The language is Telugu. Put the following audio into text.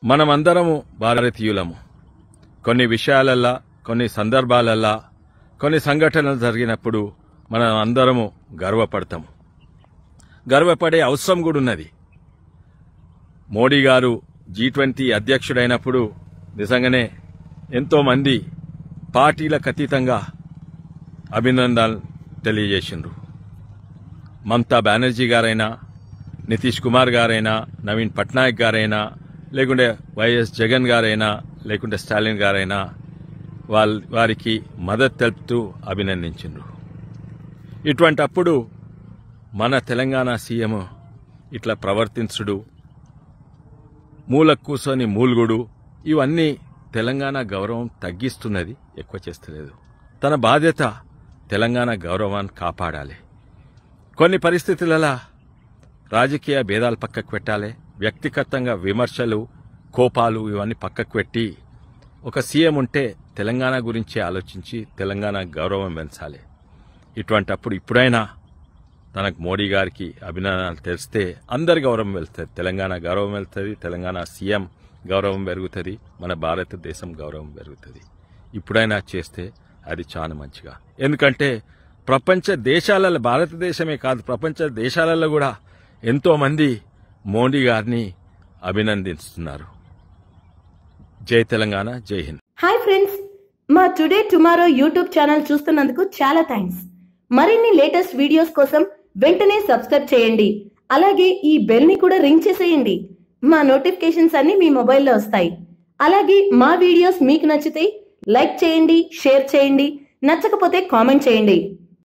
మనమందరము భారతీయులము. కొన్ని విషయాలల్లా, కొన్ని సందర్భాలల్లా, కొన్ని సంఘటనలు జరిగినప్పుడు మనం అందరము గర్వపడతాము. గర్వపడే అవసరం కూడా ఉన్నది. మోడీ గారు G20 అధ్యక్షుడైనప్పుడు నిజంగానే ఎంతోమంది పార్టీలకు అతీతంగా అభినందనలు తెలియజేసిండ్రు. మమతా బెనర్జీ గారైనా, నితీష్ కుమార్ గారైనా, నవీన్ పట్నాయక్ గారైనా, లేకుంటే వైఎస్ జగన్ గారైనా, లేకుంటే స్టాలిన్ గారైనా వారికి మద్దతు తెలుపుతూ అభినందించిండ్రు. ఇటువంటప్పుడు మన తెలంగాణ సీఎం ఇట్లా ప్రవర్తించుడు, మూలకు కూర్చొని మూలుగుడు, ఇవన్నీ తెలంగాణ గౌరవం తగ్గిస్తున్నది, ఎక్కువ చేస్తలేదు. తన బాధ్యత తెలంగాణ గౌరవాన్ని కాపాడాలి. కొన్ని పరిస్థితులలో రాజకీయ భేదాలు పక్కకు పెట్టాలి. వ్యక్తిగతంగా విమర్శలు, కోపాలు ఇవన్నీ పక్కకు పెట్టి ఒక సీఎం ఉంటే తెలంగాణ గురించి ఆలోచించి తెలంగాణ గౌరవం పెంచాలి. ఇటువంటప్పుడు ఇప్పుడైనా తనకు మోడీ గారికి అభినందనలు తెలిస్తే అందరి గౌరవం వెళ్తుంది. తెలంగాణ గౌరవం వెళ్తుంది, తెలంగాణ సీఎం గౌరవం పెరుగుతుంది, మన భారతదేశం గౌరవం పెరుగుతుంది. ఇప్పుడైనా చేస్తే అది చాలా మంచిగా. ఎందుకంటే ప్రపంచ దేశాలలో, భారతదేశమే కాదు ప్రపంచ దేశాలలో కూడా ఎంతోమంది మోడీ గారిని అభినందిస్తున్నారు. జై తెలంగాణ, జై హింద్. హాయ్ ఫ్రెండ్స్, మా టుడే టుమారో యూట్యూబ్ ఛానల్ చూస్తున్నందుకు చాలా థ్యాంక్స్. మరిన్ని లేటెస్ట్ వీడియోస్ కోసం వెంటనే సబ్స్క్రైబ్ చేయండి. అలాగే ఈ బెల్ ని కూడా రింగ్ చేసేయండి. మా నోటిఫికేషన్స్ అన్ని మీ మొబైల్లో వస్తాయి. అలాగే మా వీడియోస్ మీకు నచ్చితే లైక్ చేయండి, షేర్ చేయండి, నచ్చకపోతే కామెంట్ చేయండి.